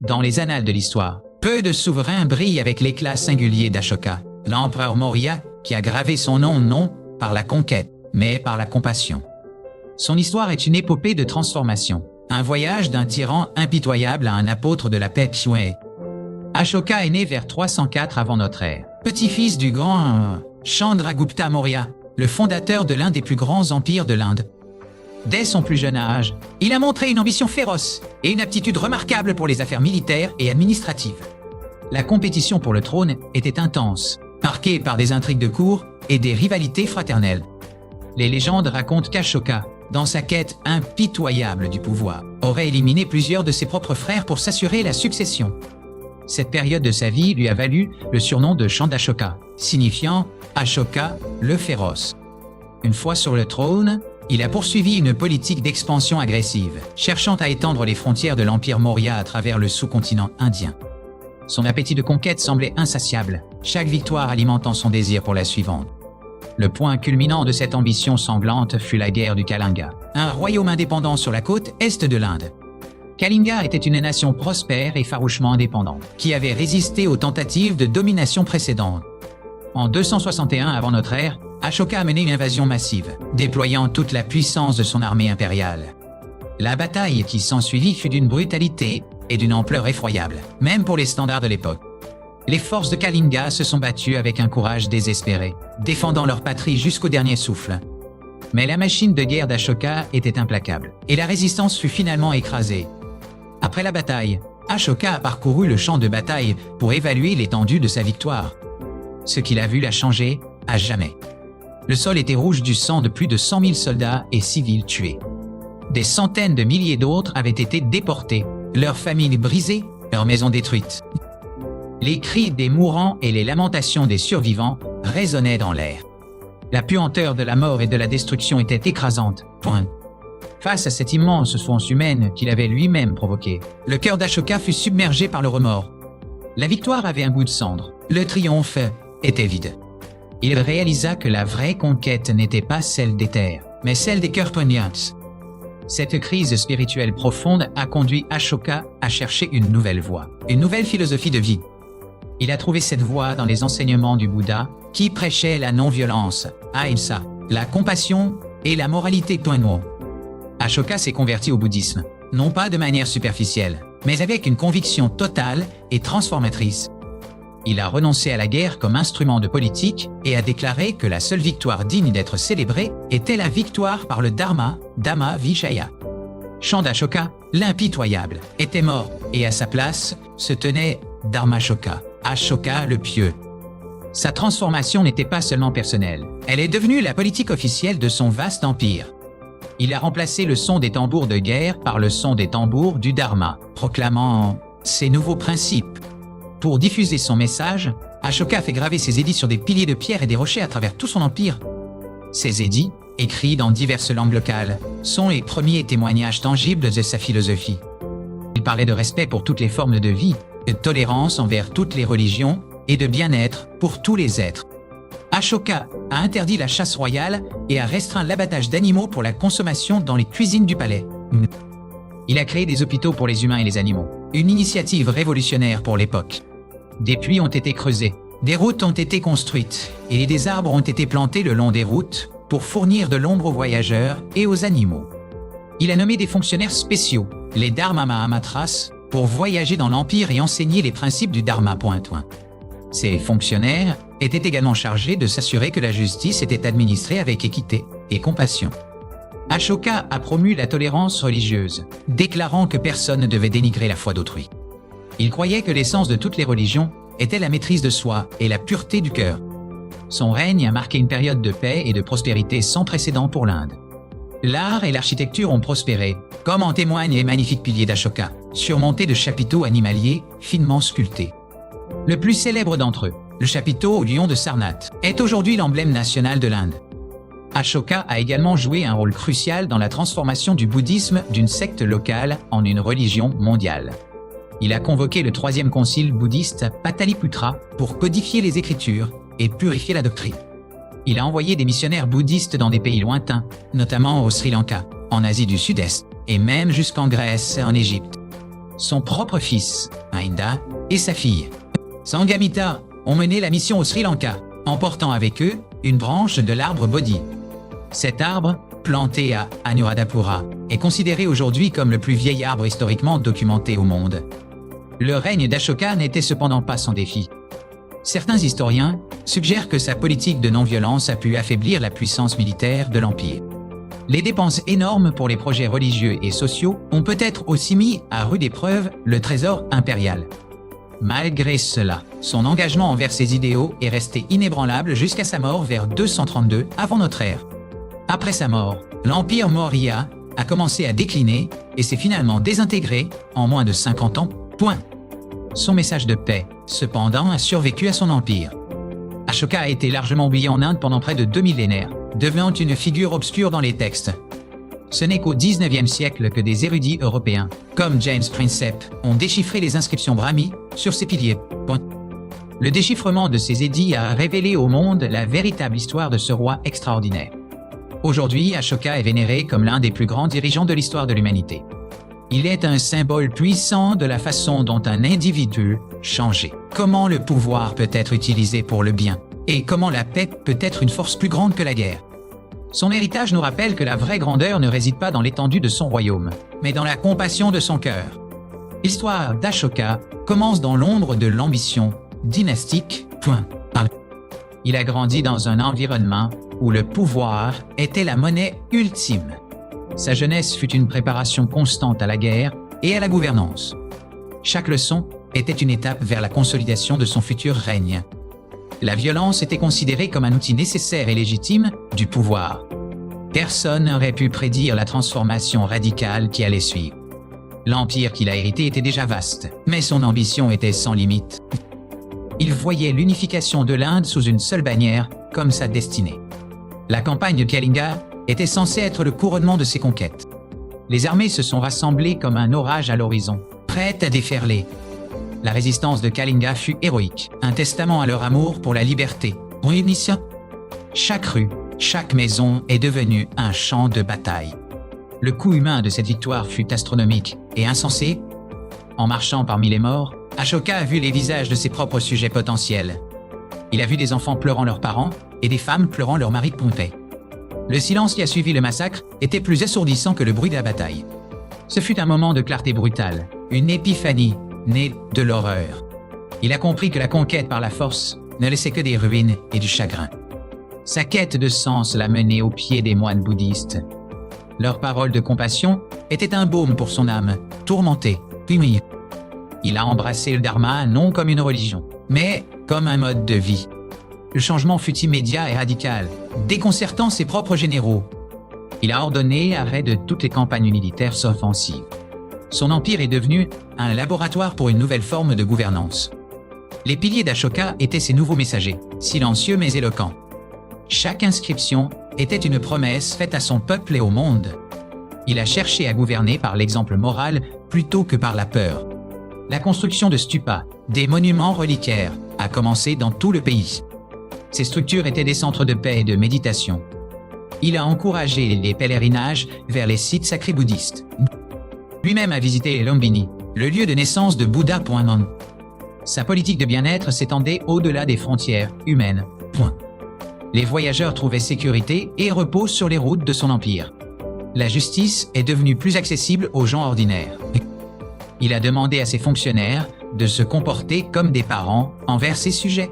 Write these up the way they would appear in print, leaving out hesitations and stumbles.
Dans les annales de l'histoire, peu de souverains brillent avec l'éclat singulier d'Ashoka, l'empereur Maurya, qui a gravé son nom non par la conquête, mais par la compassion. Son histoire est une épopée de transformation, un voyage d'un tyran impitoyable à un apôtre de la paix Pshue. Ashoka est né vers 304 avant notre ère, petit-fils du grand Chandragupta Maurya, le fondateur de l'un des plus grands empires de l'Inde. Dès son plus jeune âge, il a montré une ambition féroce et une aptitude remarquable pour les affaires militaires et administratives. La compétition pour le trône était intense, marquée par des intrigues de cour et des rivalités fraternelles. Les légendes racontent qu'Ashoka, dans sa quête impitoyable du pouvoir, aurait éliminé plusieurs de ses propres frères pour s'assurer la succession. Cette période de sa vie lui a valu le surnom de Chandashoka, signifiant Ashoka le féroce. Une fois sur le trône, il a poursuivi une politique d'expansion agressive, cherchant à étendre les frontières de l'Empire Maurya à travers le sous-continent indien. Son appétit de conquête semblait insatiable, chaque victoire alimentant son désir pour la suivante. Le point culminant de cette ambition sanglante fut la guerre du Kalinga, un royaume indépendant sur la côte est de l'Inde. Kalinga était une nation prospère et farouchement indépendante, qui avait résisté aux tentatives de domination précédentes. En 261 avant notre ère, Ashoka a mené une invasion massive, déployant toute la puissance de son armée impériale. La bataille qui s'ensuivit fut d'une brutalité et d'une ampleur effroyable, même pour les standards de l'époque. Les forces de Kalinga se sont battues avec un courage désespéré, défendant leur patrie jusqu'au dernier souffle. Mais la machine de guerre d'Ashoka était implacable, et la résistance fut finalement écrasée. Après la bataille, Ashoka a parcouru le champ de bataille pour évaluer l'étendue de sa victoire. Ce qu'il a vu l'a changé à jamais. Le sol était rouge du sang de plus de 100 000 soldats et civils tués. Des centaines de milliers d'autres avaient été déportés, leurs familles brisées, leurs maisons détruites. Les cris des mourants et les lamentations des survivants résonnaient dans l'air. La puanteur de la mort et de la destruction était écrasante. Face à cette immense souffrance humaine qu'il avait lui-même provoquée, le cœur d'Ashoka fut submergé par le remords. La victoire avait un goût de cendre, le triomphe était vide. Il réalisa que la vraie conquête n'était pas celle des terres, mais celle des cœurs poignants. Cette crise spirituelle profonde a conduit Ashoka à chercher une nouvelle voie, une nouvelle philosophie de vie. Il a trouvé cette voie dans les enseignements du Bouddha, qui prêchait la non-violence, ahimsa, la compassion et la moralité Tuanmo. Ashoka s'est converti au bouddhisme, non pas de manière superficielle, mais avec une conviction totale et transformatrice. Il a renoncé à la guerre comme instrument de politique et a déclaré que la seule victoire digne d'être célébrée était la victoire par le Dharma, Dhamma Vicaya. Chandashoka, l'impitoyable, était mort et à sa place se tenait Dharmashoka, Ashoka le pieux. Sa transformation n'était pas seulement personnelle, elle est devenue la politique officielle de son vaste empire. Il a remplacé le son des tambours de guerre par le son des tambours du Dharma, proclamant ses nouveaux principes. Pour diffuser son message, Ashoka a fait graver ses édits sur des piliers de pierre et des rochers à travers tout son empire. Ces édits, écrits dans diverses langues locales, sont les premiers témoignages tangibles de sa philosophie. Il parlait de respect pour toutes les formes de vie, de tolérance envers toutes les religions et de bien-être pour tous les êtres. Ashoka a interdit la chasse royale et a restreint l'abattage d'animaux pour la consommation dans les cuisines du palais. Il a créé des hôpitaux pour les humains et les animaux, une initiative révolutionnaire pour l'époque. Des puits ont été creusés, des routes ont été construites et des arbres ont été plantés le long des routes pour fournir de l'ombre aux voyageurs et aux animaux. Il a nommé des fonctionnaires spéciaux, les Dharma Mahamatras, pour voyager dans l'Empire et enseigner les principes du Dharma. Ces fonctionnaires étaient également chargés de s'assurer que la justice était administrée avec équité et compassion. Ashoka a promu la tolérance religieuse, déclarant que personne ne devait dénigrer la foi d'autrui. Il croyait que l'essence de toutes les religions était la maîtrise de soi et la pureté du cœur. Son règne a marqué une période de paix et de prospérité sans précédent pour l'Inde. L'art et l'architecture ont prospéré, comme en témoignent les magnifiques piliers d'Ashoka, surmontés de chapiteaux animaliers finement sculptés. Le plus célèbre d'entre eux, le chapiteau au lion de Sarnath, est aujourd'hui l'emblème national de l'Inde. Ashoka a également joué un rôle crucial dans la transformation du bouddhisme d'une secte locale en une religion mondiale. Il a convoqué le troisième concile bouddhiste Pataliputra pour codifier les écritures et purifier la doctrine. Il a envoyé des missionnaires bouddhistes dans des pays lointains, notamment au Sri Lanka, en Asie du Sud-Est, et même jusqu'en Grèce et en Égypte. Son propre fils, Ainda, et sa fille, Sangamita, ont mené la mission au Sri Lanka, emportant avec eux une branche de l'arbre Bodhi. Cet arbre, planté à Anuradhapura, est considéré aujourd'hui comme le plus vieil arbre historiquement documenté au monde. Le règne d'Ashoka n'était cependant pas sans défi. Certains historiens suggèrent que sa politique de non-violence a pu affaiblir la puissance militaire de l'Empire. Les dépenses énormes pour les projets religieux et sociaux ont peut-être aussi mis à rude épreuve le trésor impérial. Malgré cela, son engagement envers ses idéaux est resté inébranlable jusqu'à sa mort vers 232 avant notre ère. Après sa mort, l'Empire Maurya a commencé à décliner et s'est finalement désintégré en moins de 50 ans. Point. Son message de paix, cependant, a survécu à son empire. Ashoka a été largement oublié en Inde pendant près de 2 millénaires, devenant une figure obscure dans les textes. Ce n'est qu'au XIXe siècle que des érudits européens, comme James Prinsep, ont déchiffré les inscriptions brahmi sur ses piliers. Le déchiffrement de ces édits a révélé au monde la véritable histoire de ce roi extraordinaire. Aujourd'hui, Ashoka est vénéré comme l'un des plus grands dirigeants de l'histoire de l'humanité. Il est un symbole puissant de la façon dont un individu changeait. Comment le pouvoir peut être utilisé pour le bien et comment la paix peut être une force plus grande que la guerre. Son héritage nous rappelle que la vraie grandeur ne réside pas dans l'étendue de son royaume, mais dans la compassion de son cœur. L'histoire d'Ashoka commence dans l'ombre de l'ambition dynastique. Il a grandi dans un environnement où le pouvoir était la monnaie ultime. Sa jeunesse fut une préparation constante à la guerre et à la gouvernance. Chaque leçon était une étape vers la consolidation de son futur règne. La violence était considérée comme un outil nécessaire et légitime du pouvoir. Personne n'aurait pu prédire la transformation radicale qui allait suivre. L'empire qu'il a hérité était déjà vaste, mais son ambition était sans limite. Il voyait l'unification de l'Inde sous une seule bannière comme sa destinée. La campagne de Kalinga était censée être le couronnement de ses conquêtes. Les armées se sont rassemblées comme un orage à l'horizon, prêtes à déferler. La résistance de Kalinga fut héroïque, un testament à leur amour pour la liberté. Chaque rue, chaque maison est devenue un champ de bataille. Le coût humain de cette victoire fut astronomique et insensé. En marchant parmi les morts, Ashoka a vu les visages de ses propres sujets potentiels. Il a vu des enfants pleurant leurs parents et des femmes pleurant leur mari Pompée. Le silence qui a suivi le massacre était plus assourdissant que le bruit de la bataille. Ce fut un moment de clarté brutale, une épiphanie née de l'horreur. Il a compris que la conquête par la force ne laissait que des ruines et du chagrin. Sa quête de sens l'a mené aux pieds des moines bouddhistes. Leurs paroles de compassion étaient un baume pour son âme, tourmentée. Puis il a embrassé le dharma non comme une religion, mais comme un mode de vie. Le changement fut immédiat et radical, déconcertant ses propres généraux. Il a ordonné l'arrêt de toutes les campagnes militaires offensives. Son empire est devenu un laboratoire pour une nouvelle forme de gouvernance. Les piliers d'Ashoka étaient ses nouveaux messagers, silencieux mais éloquents. Chaque inscription était une promesse faite à son peuple et au monde. Il a cherché à gouverner par l'exemple moral plutôt que par la peur. La construction de stupas, des monuments reliquaires, a commencé dans tout le pays. Ces structures étaient des centres de paix et de méditation. Il a encouragé les pèlerinages vers les sites sacrés bouddhistes. Lui-même a visité Lumbini, le lieu de naissance de Bouddha. Sa politique de bien-être s'étendait au-delà des frontières humaines. Les voyageurs trouvaient sécurité et repos sur les routes de son empire. La justice est devenue plus accessible aux gens ordinaires. Il a demandé à ses fonctionnaires de se comporter comme des parents envers ses sujets.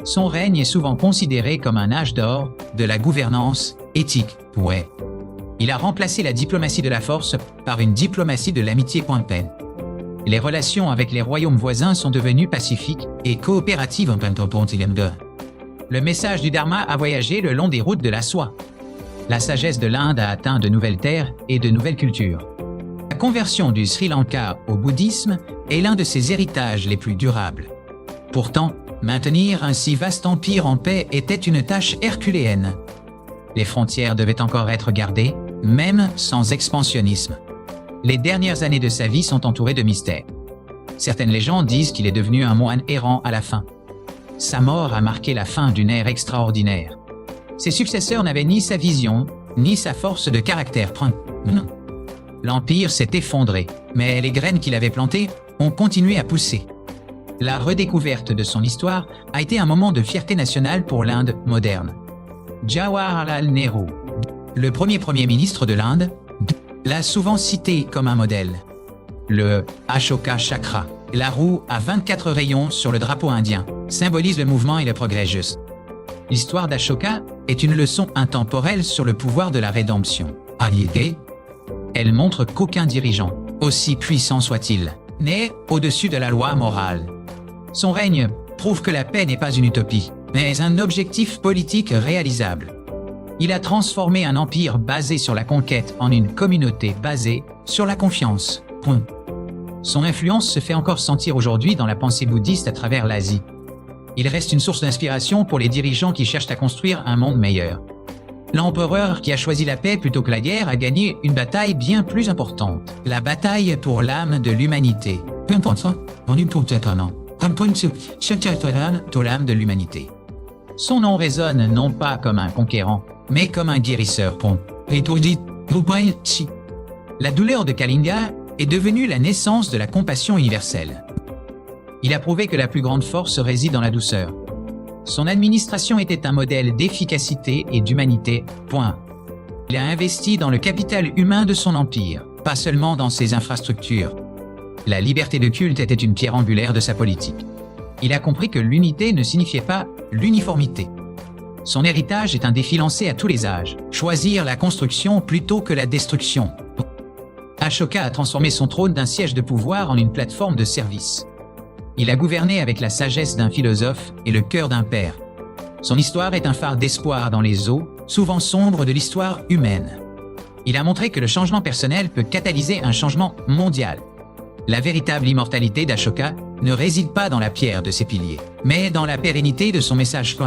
Son règne est souvent considéré comme un âge d'or de la gouvernance éthique. Il a remplacé la diplomatie de la force par une diplomatie de l'amitié. Les relations avec les royaumes voisins sont devenues pacifiques et coopératives. Le message du Dharma a voyagé le long des routes de la soie. La sagesse de l'Inde a atteint de nouvelles terres et de nouvelles cultures. La conversion du Sri Lanka au bouddhisme est l'un de ses héritages les plus durables. Pourtant, maintenir un si vaste empire en paix était une tâche herculéenne. Les frontières devaient encore être gardées, même sans expansionnisme. Les dernières années de sa vie sont entourées de mystères. Certaines légendes disent qu'il est devenu un moine errant à la fin. Sa mort a marqué la fin d'une ère extraordinaire. Ses successeurs n'avaient ni sa vision, ni sa force de caractère. Non. L'Empire s'est effondré, mais les graines qu'il avait plantées ont continué à pousser. La redécouverte de son histoire a été un moment de fierté nationale pour l'Inde moderne. Jawaharlal Nehru, le premier ministre de l'Inde, l'a souvent cité comme un modèle. Le Ashoka Chakra, la roue à 24 rayons sur le drapeau indien, symbolise le mouvement et le progrès juste. L'histoire d'Ashoka est une leçon intemporelle sur le pouvoir de la rédemption. Elle montre qu'aucun dirigeant, aussi puissant soit-il, n'est au-dessus de la loi morale. Son règne prouve que la paix n'est pas une utopie, mais un objectif politique réalisable. Il a transformé un empire basé sur la conquête en une communauté basée sur la confiance. Son influence se fait encore sentir aujourd'hui dans la pensée bouddhiste à travers l'Asie. Il reste une source d'inspiration pour les dirigeants qui cherchent à construire un monde meilleur. L'empereur qui a choisi la paix plutôt que la guerre a gagné une bataille bien plus importante. La bataille pour l'âme de l'humanité. L'âme de l'humanité. Son nom résonne non pas comme un conquérant, mais comme un guérisseur. La douleur de Kalinga est devenue la naissance de la compassion universelle. Il a prouvé que la plus grande force réside dans la douceur. Son administration était un modèle d'efficacité et d'humanité. Il a investi dans le capital humain de son empire, pas seulement dans ses infrastructures. La liberté de culte était une pierre angulaire de sa politique. Il a compris que l'unité ne signifiait pas l'uniformité. Son héritage est un défi lancé à tous les âges. Choisir la construction plutôt que la destruction. Ashoka a transformé son trône d'un siège de pouvoir en une plateforme de service. Il a gouverné avec la sagesse d'un philosophe et le cœur d'un père. Son histoire est un phare d'espoir dans les eaux, souvent sombres de l'histoire humaine. Il a montré que le changement personnel peut catalyser un changement mondial. La véritable immortalité d'Ashoka ne réside pas dans la pierre de ses piliers, mais dans la pérennité de son message.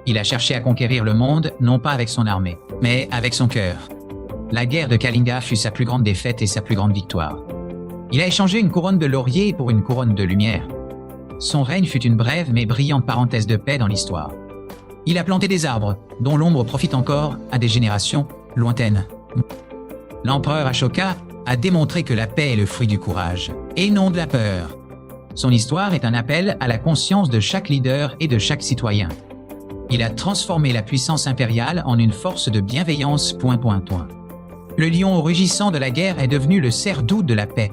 Il a cherché à conquérir le monde, non pas avec son armée, mais avec son cœur. La guerre de Kalinga fut sa plus grande défaite et sa plus grande victoire. Il a échangé une couronne de laurier pour une couronne de lumière. Son règne fut une brève mais brillante parenthèse de paix dans l'histoire. Il a planté des arbres, dont l'ombre profite encore à des générations lointaines. L'empereur Ashoka a démontré que la paix est le fruit du courage, et non de la peur. Son histoire est un appel à la conscience de chaque leader et de chaque citoyen. Il a transformé la puissance impériale en une force de bienveillance. Le lion rugissant de la guerre est devenu le cerf doux de la paix.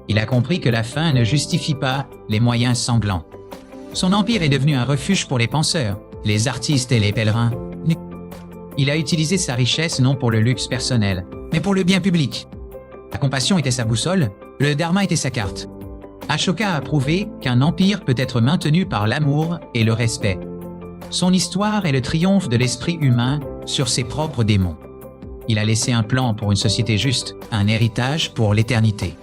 Il a compris que la fin ne justifie pas les moyens sanglants. Son empire est devenu un refuge pour les penseurs, les artistes et les pèlerins. Il a utilisé sa richesse non pour le luxe personnel, mais pour le bien public. La compassion était sa boussole, le dharma était sa carte. Ashoka a prouvé qu'un empire peut être maintenu par l'amour et le respect. Son histoire est le triomphe de l'esprit humain sur ses propres démons. Il a laissé un plan pour une société juste, un héritage pour l'éternité.